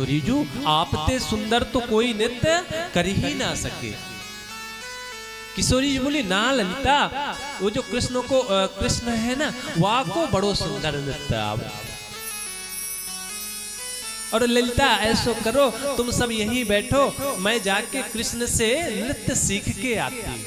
रिजू आप ते सुंदर तो कोई नृत्य कर ही ना सके। किशोरी जी बोली ना ललिता, वो जो कृष्ण है ना वह को बड़ो सुंदर नृत्य आप। और ललिता ऐसो करो तुम सब यहीं बैठो, मैं जाके कृष्ण से नृत्य सीख के आती।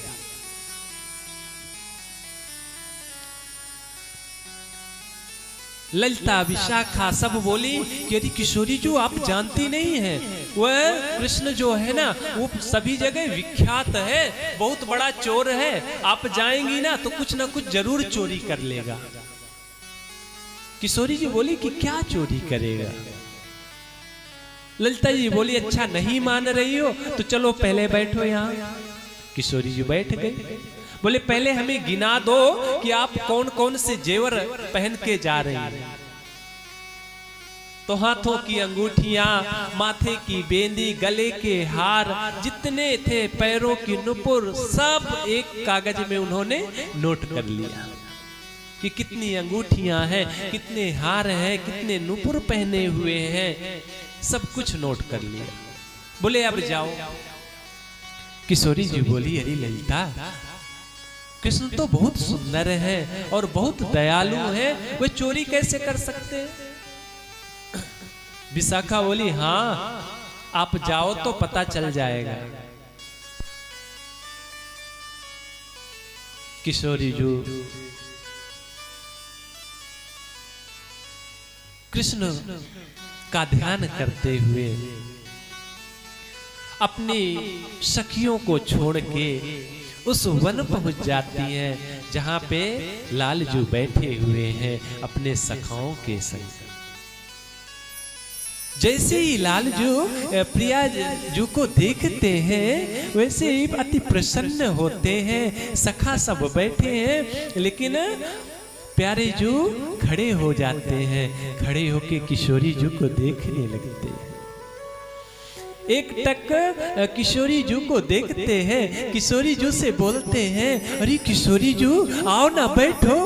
ललिता विशाखा सब बोली कि यदि किशोरी जो आप जानती नहीं है, वह कृष्ण जो है ना वो सभी जगह विख्यात है, बहुत बड़ा चोर है। आप जाएंगी ना तो कुछ ना कुछ जरूर चोरी कर लेगा। किशोरी जी बोली कि क्या चोरी करेगा। ललिता जी बोली अच्छा नहीं मान रही हो तो चलो पहले बैठो यहाँ। किशोरी जी बैठ गए। बोले पहले हमें गिना दो कि आप कौन कौन से जेवर पहन के जा रही हैं। तो हाथों की अंगूठियां, माथे की बेंदी, गले के हार जितने थे, पैरों की नुपुर, सब एक कागज में उन्होंने नोट कर लिया कि कितनी अंगूठियां हैं, कितने हार हैं, कितने नुपुर पहने हुए हैं, सब कुछ नोट कर लिया। बोले अब जाओ। किशोरी जी बोली अरे ललिता, कृष्ण तो बहुत सुंदर है और बहुत दयालु है, वे चोरी कैसे कर सकते हैं। विशाखा बोली हाँ आप जाओ तो पता चल जाएगा। किशोरी जी कृष्ण का ध्यान करते हुए अपनी सखियों को छोड़ के उस वन पहुंच जाती हैं जहां पे लालजू बैठे हुए हैं अपने सखाओं के संग। जैसे ही लालजू प्रिया जू को देखते हैं वैसे ही अति प्रसन्न होते हैं। सखा सब बैठे हैं लेकिन प्यारे जू खड़े हो जाते हैं। खड़े होके किशोरी जू को देखने लगते हैं। एक टक किशोरी जू को देखते हैं। किशोरी जू से बोलते हैं अरे किशोरी जू आओ ना बैठो,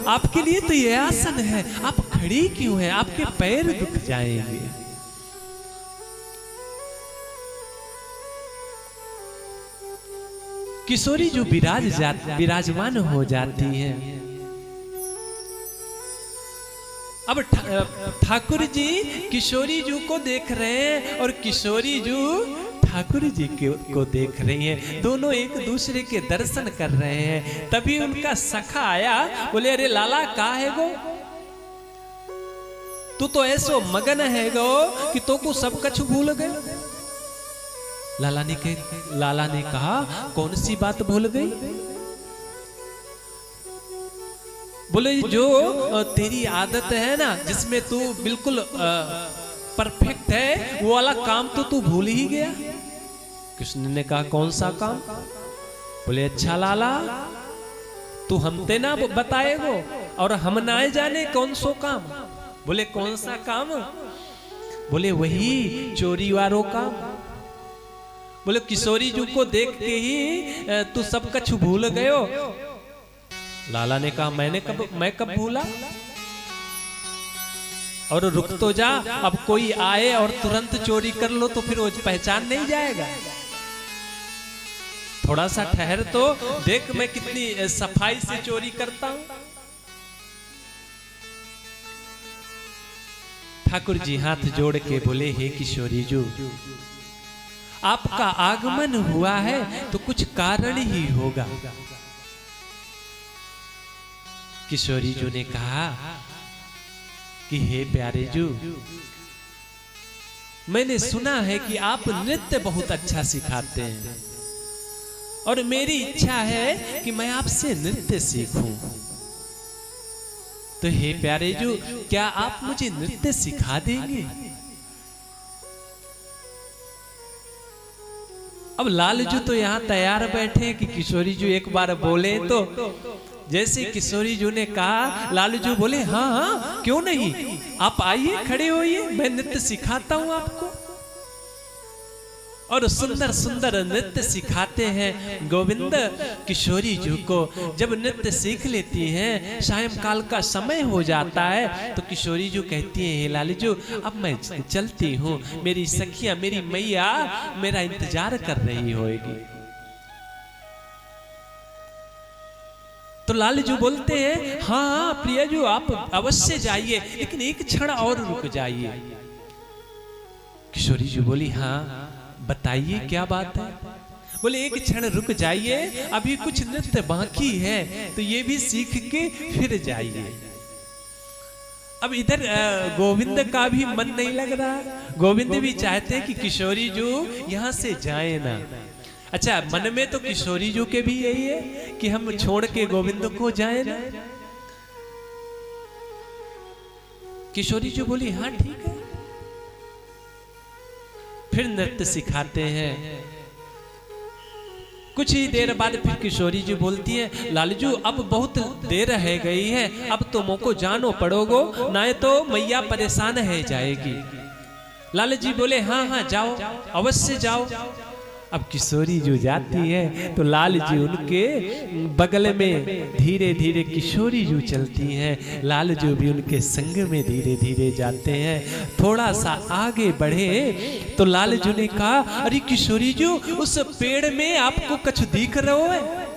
आपके लिए तो ये आसन है, आप खड़ी क्यों हैं, आपके पैर दुख जाएंगे। किशोरी जू विराजमान हो जाती हैं। अब ठाकुर जी किशोरी जू को देख रहे हैं और किशोरी जू ठाकुर जी को देख रही हैं। दोनों एक दूसरे के दर्शन कर रहे हैं। तभी उनका सखा आया। बोले अरे लाला कहाँ है गो, तू तो ऐसो मगन है गो कि तो को सब कुछ भूल गए। लाला ने कहा कौन सी बात भूल गई। बोले जो तेरी आदत है ना जिसमें तू बिल्कुल परफेक्ट है, वो वाला काम तो तू भूल ही गया। कृष्ण ने कहा कौन सा काम। बोले अच्छा लाला तू हमते ना बताएगो और हम ना जाने कौन सो काम। बोले कौन सा काम। बोले वही चोरी वालों काम। बोले किशोरी जू को देख के ही तू सब कुछ भूल गयो। लाला ने कहा मैं कब भूला। और रुक तो जा, अब कोई आए और तुरंत चोरी कर लो तो फिर वो पहचान नहीं जाएगा। थोड़ा सा ठहर तो देख मैं कितनी सफाई से चोरी करता हूं। ठाकुर जी हाथ जोड़ के बोले हे किशोरी जू, आपका आगमन हुआ है तो कुछ कारण ही होगा। किशोरी जू ने कहा कि हे प्यारे जू, मैंने सुना है कि आप नृत्य बहुत अच्छा सिखाते हैं और मेरी इच्छा है कि मैं आपसे नृत्य सीखूं। तो हे प्यारे जू क्या आप मुझे नृत्य सिखा देंगे। अब लालजू तो यहां तैयार बैठे कि किशोरी जू एक बार बोले तो। जैसे किशोरी जू ने कहा लालू जी बोले हाँ हाँ क्यों नहीं, आप आइए खड़े होइए, मैं नृत्य सिखाता हूं आपको। और सुंदर सुंदर नृत्य सिखाते हैं। गोविंद किशोरी जी को जब नृत्य सीख लेती हैं, सायंकाल का समय हो जाता है, तो किशोरी जी कहती हैं, हे लाली जी अब मैं चलती हूँ, मेरी सखियां, मेरी मैया मेरा इंतजार कर रही होगी। तो लाली जी बोलते हैं, हाँ प्रिया जी आप अवश्य जाइए, लेकिन एक क्षण और रुक जाइए। किशोरी जी बोली, हाँ बताइए क्या बात है। बोले एक क्षण रुक जाइए, अभी कुछ नृत्य बाकी है, तो ये भी सीख के फिर जाइए। अब इधर गोविंद का भी मन नहीं लग रहा, गोविंद भी चाहते कि किशोरी जी यहाँ से जाए ना। अच्छा, मन में तो किशोरी जी के भी यही है कि हम छोड़ के गोविंद को जाए ना। किशोरी जी बोली, हाँ ठीक है। फिर नृत्य सिखाते हैं। कुछ ही देर बाद फिर किशोरी जी बोलती है, लालजू अब बहुत देर रह गई है, अब तुमको जानो पड़ोगो, ना तो मैया परेशान है जाएगी। लाल जी बोले, हाँ हाँ जाओ, अवश्य जाओ। अब किशोरी जो जाती है तो लाल जी उनके बगल में धीरे धीरे किशोरी जो चलती हैं, लाल जी भी उनके संग में धीरे धीरे जाते हैं। थोड़ा सा आगे बढ़े तो लाल जी ने कहा, अरे किशोरी जी उस पेड़ में आपको कछु दिख रहा है?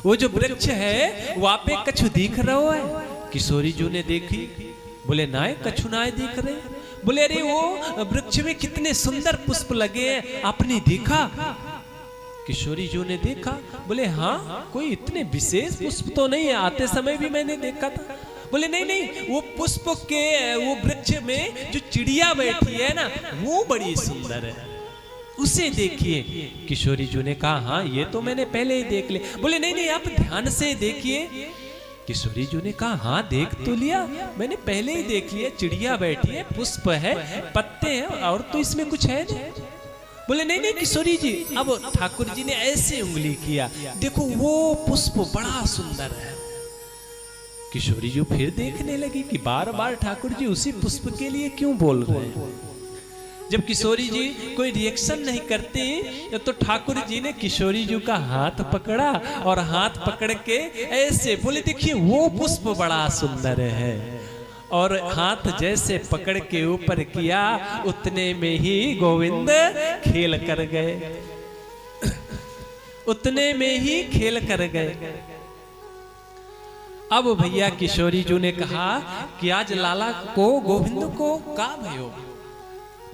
वो जो वृक्ष है वहां पे कछु दिख रहा है? किशोरी जी ने देखी, बोले ना कछु ना दिख रहे। बोले अरे वो वृक्ष में कितने सुंदर पुष्प लगे हैं, आपने देखा? किशोरी जी ने देखा। बोले हाँ कोई इतने विशेष पुष्प तो नहीं है, आते समय भी मैंने देखा था। बोले नहीं नहीं, वो पुष्प के वो वृक्ष में जो चिड़िया बैठी है ना, वो बड़ी सुंदर है, उसे देखिए। किशोरी जी ने कहा, हाँ ये तो मैंने पहले ही देख लिया। बोले नहीं नहीं, आप ध्यान से देखिए। किशोरी जी ने कहा, हाँ देख तो लिया, मैंने पहले ही देख लिया, चिड़िया बैठी है, पुष्प है, पत्ते हैं, और तो इसमें कुछ है नहीं। बोले नहीं नहीं किशोरी जी। अब ठाकुर जी ने ऐसे उंगली किया, देखो वो पुष्प बड़ा सुंदर है। किशोरी जी फिर देखने लगी कि बार बार ठाकुर जी उसी पुष्प के लिए क्यों बोल रहे हैं। जब किशोरी जी कोई रिएक्शन नहीं करती तो ठाकुर जी ने किशोरी जी का हाथ पकड़ा और हाथ पकड़ के ऐसे बोले, देखिए वो पुष्प बड़ा सुंदर है। और हाथ जैसे पकड़ के ऊपर किया, उतने में ही गोविंद खेल कर गए, उतने में ही खेल कर गए। अब भैया किशोरी जी ने कहा कि आज लाला को गोविंद को का भयो,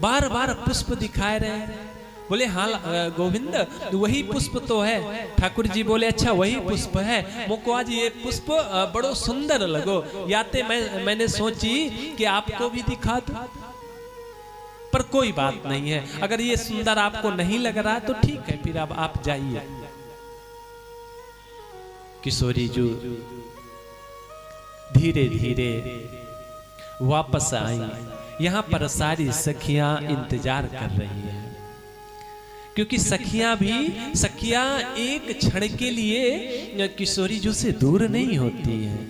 बार बार पुष्प दिखाए रहे हैं। बोले हाँ गोविंद वही पुष्प तो है। ठाकुर जी बोले, अच्छा वही पुष्प है, मुझको आज ये पुष्प बड़ो सुंदर लगो, याते मैंने सोची कि आपको भी दिखा दूं, पर कोई बात नहीं है, अगर ये सुंदर आपको नहीं लग रहा तो ठीक है, फिर अब आप जाइए। किशोरी जी धीरे धीरे वापस आई। यहाँ पर सारी सखियां इंतजार कर रही हैं, क्योंकि सखियां एक क्षण के लिए किशोरी जी से दूर नहीं होती हैं,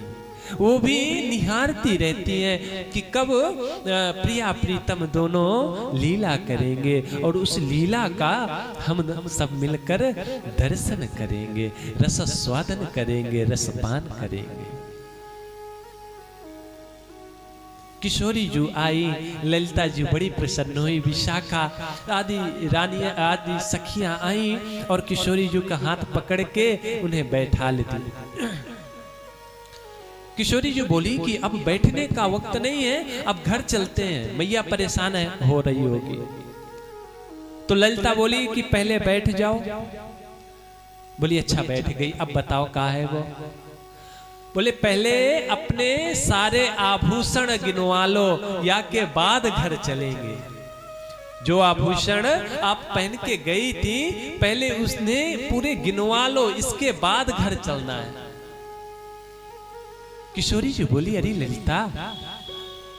वो भी निहारती रहती हैं कि कब प्रिया प्रीतम दोनों लीला करेंगे और उस लीला का हम सब मिलकर दर्शन करेंगे, रस स्वादन करेंगे, रसपान करेंगे। किशोरी जी आई, ललिता जी बड़ी प्रसन्न हुई, विशाखा आदि रानियां आदि सखियां आई और किशोरी जी का हाथ पकड़ के उन्हें बैठा लेती। किशोरी जी बोली कि अब बैठने का वक्त नहीं है, अब घर चलते हैं, मैया परेशान हो रही होगी। तो ललिता बोली कि पहले बैठ जाओ। बोली अच्छा बैठ गई। अब बताओ कहाँ है वो? बोले पहले अपने सारे आभूषण गिनवा लो, या के बाद घर चलेंगे। जो आभूषण आप पहन के गई थी पहले उसने पूरे गिनवा लो, इसके बाद घर चलना है। किशोरी जी बोली, अरे ललिता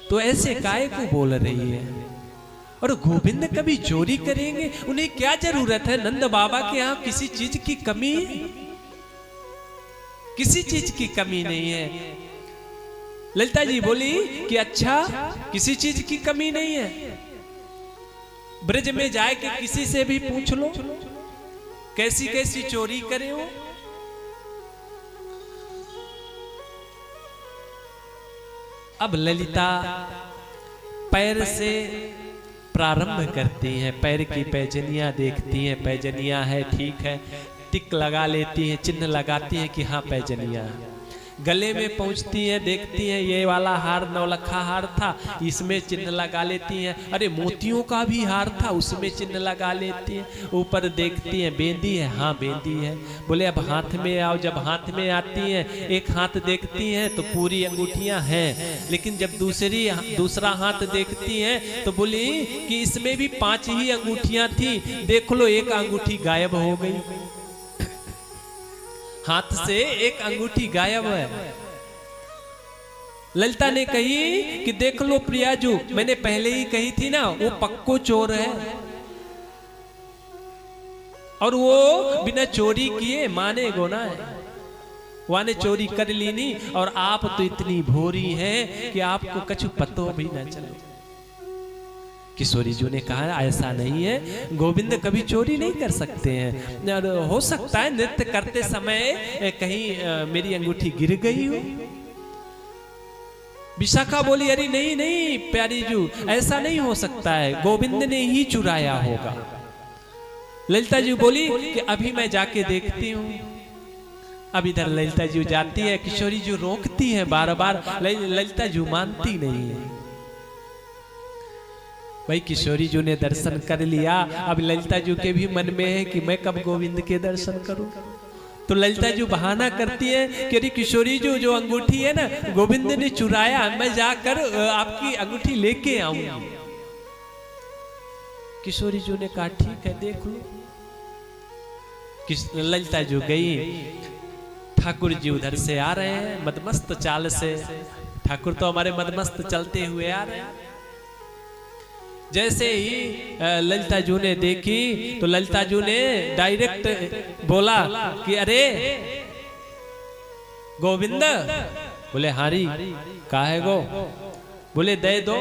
तो ऐसे काहे को बोल रही है? और गोविंद कभी चोरी करेंगे? उन्हें क्या जरूरत है? नंद बाबा के यहाँ किसी चीज की कमी है? किसी चीज की कमी नहीं है। ललिता जी बोली कि अच्छा किसी चीज की कमी नहीं है। ब्रज में जाए कि किसी से भी पूछ लो कैसी कैसी चोरी करे हो। अब ललिता पैर से प्रारंभ करती हैं, पैर की पैजनियां देखती हैं, पैजनियां है ठीक है, टिक लगा लेती हैं, चिन्ह लगाती हैं कि हाँ पैजनियां। गले में पहुंचती हैं, देखती हैं ये वाला हार नौलखा हार था, इसमें चिन्ह लगा लेती हैं। अरे मोतियों का भी हार था, उसमें चिन्ह लगा लेती हैं। ऊपर देखती हैं बेंदी है, हाँ बेंदी है। बोले अब हाथ में आओ। जब हाथ में आती हैं, एक हाथ देखती हैं तो पूरी अंगूठियां हैं, लेकिन जब दूसरा हाथ देखती हैं तो बोली कि इसमें भी 5 ही अंगूठियां थी, देख लो एक अंगूठी गायब हो गई, हाथ से एक अंगूठी गायब है। ललिता ने कही कि देख लो प्रियाजू, मैंने पहले ही कही थी ना वो पक्को चोर है, और वो बिना चोरी किए माने गोना है। वाने चोरी कर ली नहीं, और आप तो इतनी भोरी हैं कि आपको कछु पतो भी न चले। किशोरी जी ने कहा ऐसा नहीं है, गोविंद कभी चोरी नहीं कर सकते हैं, हो सकता है नृत्य करते समय कहीं मेरी अंगूठी गिर गई हो। विशाखा बोली अरे नहीं नहीं प्यारी जू, ऐसा नहीं हो सकता है, गोविंद ने ही चुराया होगा। ललिता जी बोली कि अभी मैं जाके देखती हूँ। अब इधर ललिता जी जाती है, किशोरी जी रोकती है बार बार, ललिता जी मानती नहीं है। भाई किशोरी जी ने दर्शन कर लिया, अब ललिता जी के भी मन में है कि मैं कब गोविंद के दर्शन करूं। तो ललिता जी बहाना करती है कि अरे किशोरी जी जो अंगूठी है ना गोविंद ने चुराया, मैं जाकर आपकी अंगूठी लेके आऊंगी। किशोरी जी ने कहा ठीक है देख लो। ललिता जी गई, ठाकुर जी उधर से आ रहे हैं मदमस्त चाल से। ठाकुर तो हमारे मदमस्त चलते हुए आ रहे हैं। जैसे ही ललिता जी ने देखी तो ललिता जी ने डायरेक्ट बोला कि अरे गोविंद। बोले हारी का है गो। बोले दे दो।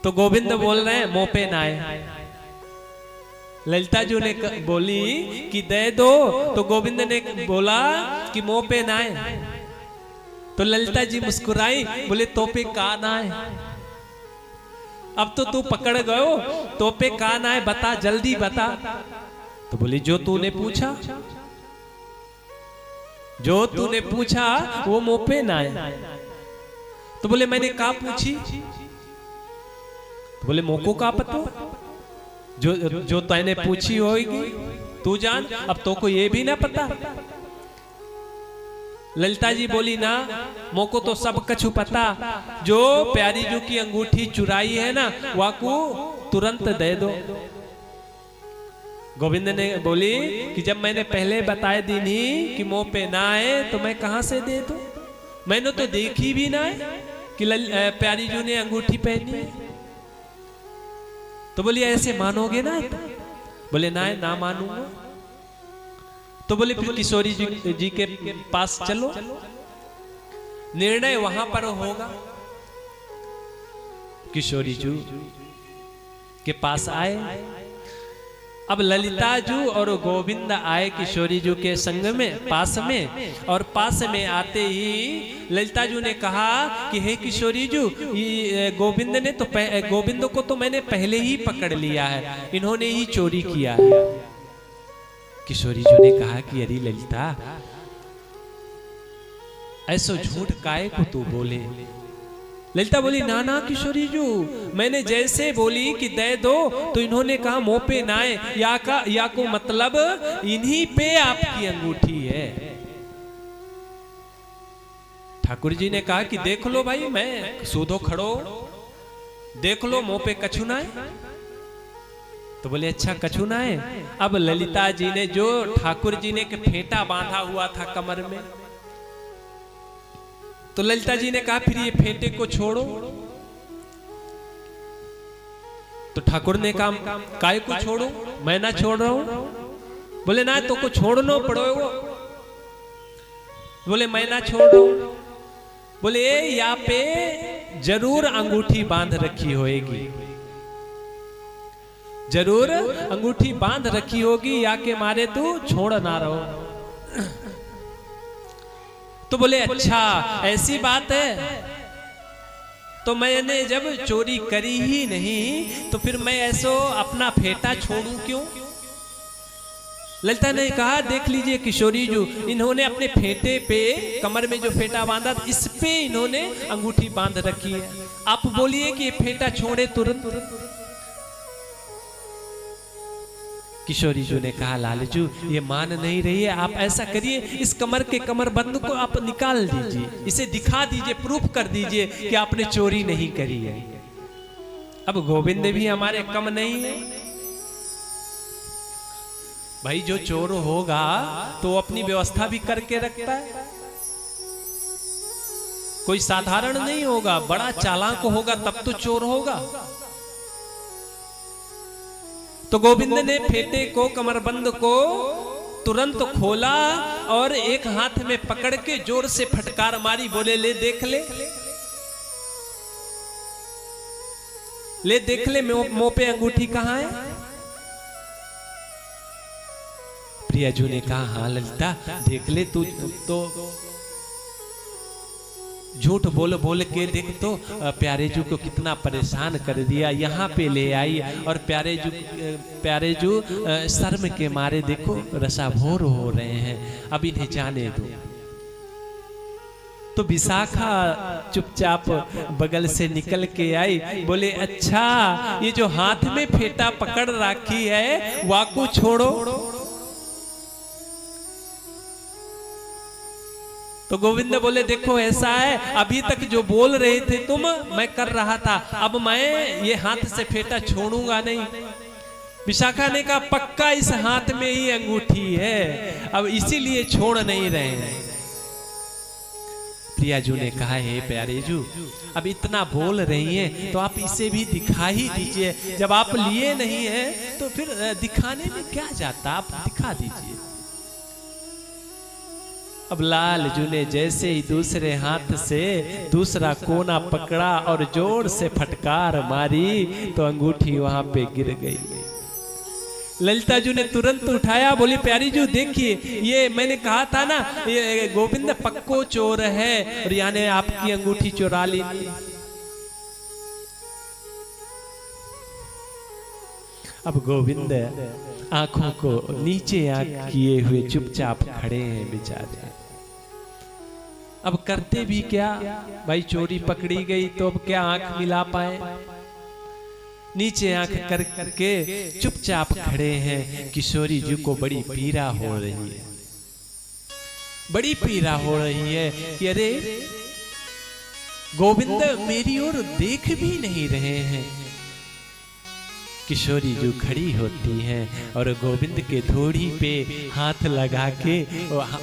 तो गोविंद बोल रहे हैं मुंह पे ना आए। ललिता जी ने बोली कि दे दो, तो गोविंद ने बोला कि मुंह पे ना आए। तो ललिता जी मुस्कुराई, बोले तो पे कान आए। अब तो तू पकड़ गयो, तो पे कान आए, बता जल्दी बता। तो बोली जो तूने पूछा, जो तूने पूछा वो मुंह पे ना आए। तो बोले मैंने का पूछी। तो बोले मोको का पता, जो तैने पूछी होगी तू जान, अब तो को ये भी ना पता। ललिता जी बोली ना मोको तो सब कछु पता, जो प्यारी जू की अंगूठी चुराई है ना वाकू तुरंत दे दो। गोविंद ने बोली कि जब मैंने पहले बताए दी नहीं कि मुंह पे ना आए तो मैं कहां से दे दूं, मैंने तो देखी भी ना है कि प्यारी जू ने अंगूठी पहनी है। तो बोली ऐसे मानोगे ना। बोले ना मानूंगा। तो बोले फिर किशोरी जी के पास चलो, निर्णय वहां पर होगा। किशोरी जी के पास आए। अब ललिता जी और गोविंद आए किशोरी जी के संग में पास में, और पास में आते ही ललिता जी ने कहा कि हे किशोरी जी, गोविंद ने तो गोविंद को तो मैंने पहले ही पकड़ लिया है, इन्होंने ही चोरी किया है। किशोरी जी ने कहा कि अरे ललिता ऐसो झूठ काहे को तू बोले। ललिता बोली ना ना किशोरी जी, मैंने जैसे बोली कि दे दो तो इन्होंने कहा मुंह पे ना आए, या को मतलब इन्हीं पे आपकी अंगूठी है। ठाकुर जी ने कहा कि देख लो भाई, मैं सूधो खड़ो, देख लो मुंह पे कछु ना है। तो बोले अच्छा कछु ना है। अब ललिता जी ने जो ठाकुर जी ने एक फेंटा बांधा हुआ था कमर में, तो ललिता जी ने कहा फिर ये फेंटे को छोड़ो। तो ठाकुर ने कहा काय को छोड़ो, मैं ना छोड़ रहा हूं। बोले ना तो को छोड़ना पड़ेगा। बोले मैं ना छोड़ रहा हूं। बोले यहाँ पे जरूर अंगूठी बांध रखी होगी, जरूर अंगूठी बांध रखी होगी, या के मारे तू छोड़ ना रहो। तो बोले अच्छा ऐसी बात है, तो मैंने जब चोरी करी ही नहीं तो फिर मैं ऐसो अपना फेटा छोड़ूं क्यों? ललिता ने कहा देख लीजिए किशोरी जी, इन्होंने अपने फेटे पे, कमर में जो फेटा बांधा इस पे इन्होंने अंगूठी बांध रखी है, आप बोलिए कि ये फेटा छोड़े तुरंत। किशोरी जी ने कहा लालजू ये मान नहीं रही है, आप ऐसा करिए इस कमर के कमरबंद को आप निकाल दीजिए, इसे दिखा दीजिए, प्रूफ कर दीजिए कि आपने चोरी नहीं करी है। अब गोविंद भी हमारे कम नहीं है भाई, जो चोर होगा तो अपनी व्यवस्था भी करके रखता है, कोई साधारण नहीं होगा, बड़ा चालाक होगा तब तो चोर होगा। तो गोविंद ने फेटे को, कमरबंद को तुरंत खोला और एक हाथ में पकड़ के जोर से फटकार मारी, बोले ले देख ले, ले देख ले मुंह पे अंगूठी कहां है? प्रियाजू ने कहा हाँ ललिता देख ले, तू तो झूठ बोल बोल के देख तो प्यारे जू को कितना परेशान कर दिया, यहाँ पे ले आई और प्यारे जू शर्म के मारे देखो रसाभोर हो रहे हैं, अब इन्हें जाने दो। तो विशाखा चुपचाप बगल से निकल के आई, बोले अच्छा ये जो हाथ में फेटा पकड़ रखी है वाको छोड़ो। तो गोविंद बोले देखो ऐसा है, अभी तक जो बोल रहे थे तुम मैं कर रहा था, अब मैं ये हाथ से फेटा छोड़ूंगा नहीं। विशाखा ने कहा पक्का इस हाथ में ही अंगूठी है, अब इसीलिए छोड़ नहीं रहे हैं। प्रियाजू ने कहा हे प्यारे जू अब इतना बोल रही हैं तो आप इसे भी दिखा ही दीजिए, जब आप लिए नहीं है तो फिर दिखाने में क्या जाता, आप दिखा दीजिए। अब लालजू ने जैसे ही दूसरे हाथ से दूसरा कोना पकड़ा और जोर से फटकार मारी तो अंगूठी वहां पे गिर गई। ललिता जी ने तुरंत उठाया, बोली प्यारी जी देखिए ये मैंने कहा था ना ये गोविंद पक्को चोर है और यानी आपकी अंगूठी चुरा ली। अब गोविंद आंखों को नीचे आंख किए हुए चुपचाप खड़े हैं बेचारे। अब करते भी क्या भाई, चोरी पकड़ी गई तो अब क्या आंख मिला पाए, नीचे आंख करके चुपचाप खड़े हैं। किशोरी जी को बड़ी पीड़ा हो रही है, बड़ी पीड़ा हो रही है कि अरे गोविंद मेरी ओर देख भी नहीं रहे हैं। किशोरी जो खड़ी होती हैं और गोविंद के थोड़ी पे हाथ लगा के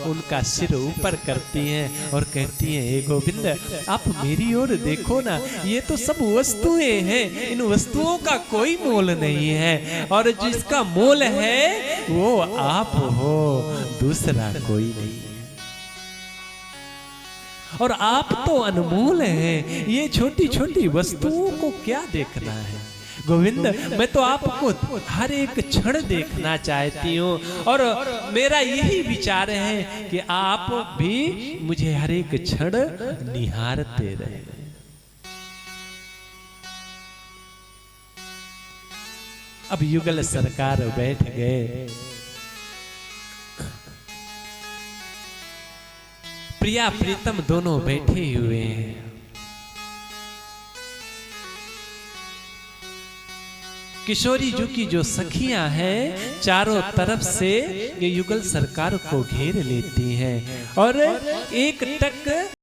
उनका सिर ऊपर करती हैं और कहती हैं हे गोविंद आप मेरी ओर देखो ना, ये तो सब वस्तुएं हैं, इन वस्तुओं का कोई मोल नहीं है और जिसका मोल है वो आप हो, दूसरा कोई नहीं है। और आप तो अनमोल हैं, ये छोटी छोटी वस्तुओं को क्या देखना है गोविंद, मैं तो आपको हर एक क्षण देखना चाहती हूँ और मेरा यही विचार है कि आप भी मुझे हर एक क्षण निहारते रहे। अब युगल सरकार बैठ गए, प्रिया प्रीतम दोनों बैठे हुए हैं। किशोरी जी की जो सखियां हैं चारों तरफ से ये युगल सरकार को घेर लेती हैं और एक टक